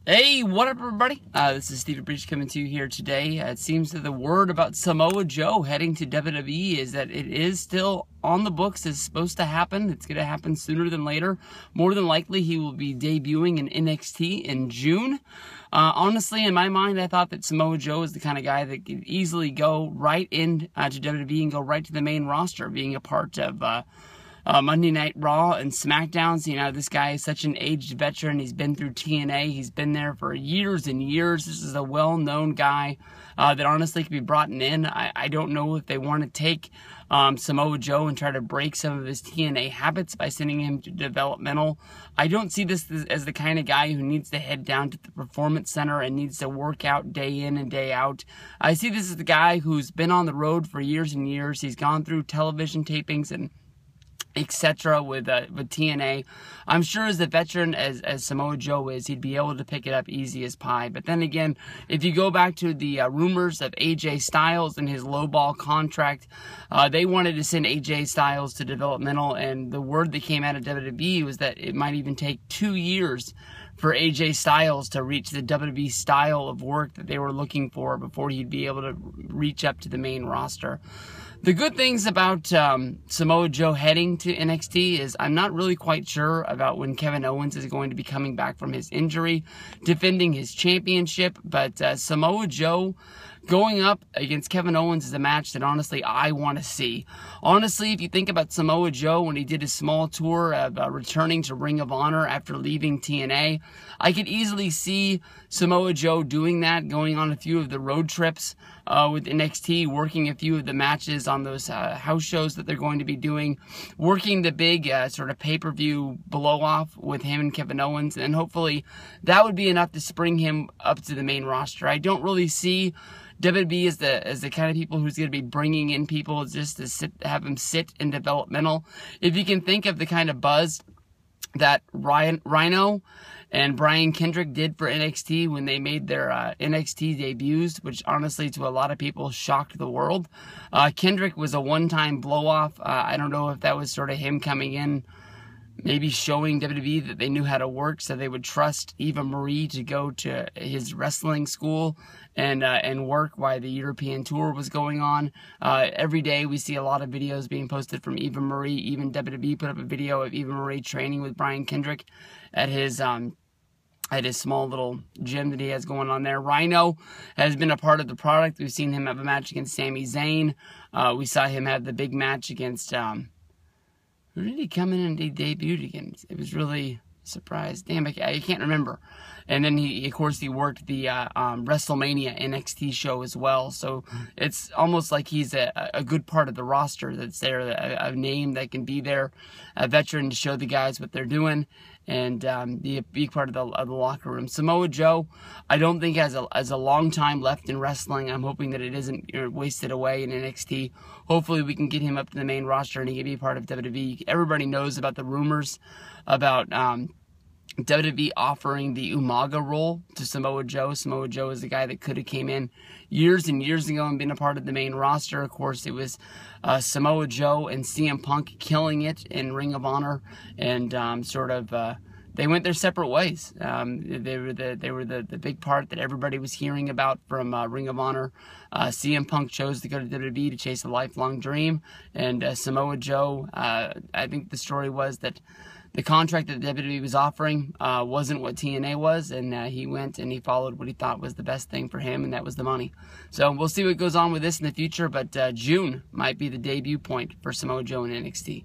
Hey, what up, everybody? This is Steve Breach coming to you here today. It seems that the word about Samoa Joe heading to WWE is that it is still on the books. It's supposed to happen. It's going to happen sooner than later. More than likely, he will be debuting in NXT in June. Honestly, in my mind, I thought that Samoa Joe is the kind of guy that could easily go right in to WWE and go right to the main roster, being a part of Monday Night Raw and SmackDowns. You know, this guy is such an aged veteran. He's been through TNA. He's been there for years and years. This is a well-known guy that honestly could be brought in. I don't know if they want to take Samoa Joe and try to break some of his TNA habits by sending him to developmental. I don't see this as the kind of guy who needs to head down to the Performance Center and needs to work out day in and day out. I see this as the guy who's been on the road for years and years. He's gone through television tapings and etc. with TNA. I'm sure as a veteran as Samoa Joe is, he'd be able to pick it up easy as pie. But then again, if you go back to the rumors of AJ Styles and his lowball contract, they wanted to send AJ Styles to developmental, and the word that came out of WWE was that it might even take 2 years for AJ Styles to reach the WWE style of work that they were looking for before he'd be able to reach up to the main roster. The good things about Samoa Joe heading to NXT is I'm not really quite sure about when Kevin Owens is going to be coming back from his injury, defending his championship, but Samoa Joe going up against Kevin Owens is a match that honestly I want to see. Honestly, if you think about Samoa Joe when he did his small tour of returning to Ring of Honor after leaving TNA, I could easily see Samoa Joe doing that, going on a few of the road trips with NXT, working a few of the matches on those house shows that they're going to be doing, working the big sort of pay-per-view blow-off with him and Kevin Owens, and hopefully that would be enough to spring him up to the main roster. I don't really see WWE as the kind of people who's going to be bringing in people just to have them sit in developmental. If you can think of the kind of buzz that Rhino and Brian Kendrick did for NXT when they made their NXT debuts, which honestly to a lot of people shocked the world. Kendrick was a one-time blow-off. I don't know if that was sort of him coming in, maybe showing WWE that they knew how to work, so they would trust Eva Marie to go to his wrestling school and work while the European tour was going on. Every day we see a lot of videos being posted from Eva Marie. Even WWE put up a video of Eva Marie training with Brian Kendrick at his small little gym that he has going on there. Rhino has been a part of the product. We've seen him have a match against Sami Zayn. We saw him have the big match against who did he come in and he debuted against? It was really a surprise. Damn, I can't remember. And then he worked the WrestleMania NXT show as well. So it's almost like he's a good part of the roster that's there, a name that can be there, a veteran to show the guys what they're doing, and be a big part of the locker room. Samoa Joe, I don't think has a long time left in wrestling. I'm hoping that it isn't wasted away in NXT. Hopefully we can get him up to the main roster and he can be a part of WWE. Everybody knows about the rumors about WWE offering the Umaga role to Samoa Joe. Samoa Joe is the guy that could have came in years and years ago and been a part of the main roster. Of course, it was Samoa Joe and CM Punk killing it in Ring of Honor, and they went their separate ways. They were the big part that everybody was hearing about from Ring of Honor. CM Punk chose to go to WWE to chase a lifelong dream, and Samoa Joe, I think the story was that the contract that WWE was offering wasn't what TNA was, and he went and he followed what he thought was the best thing for him, and that was the money. So we'll see what goes on with this in the future, but June might be the debut point for Samoa Joe in NXT.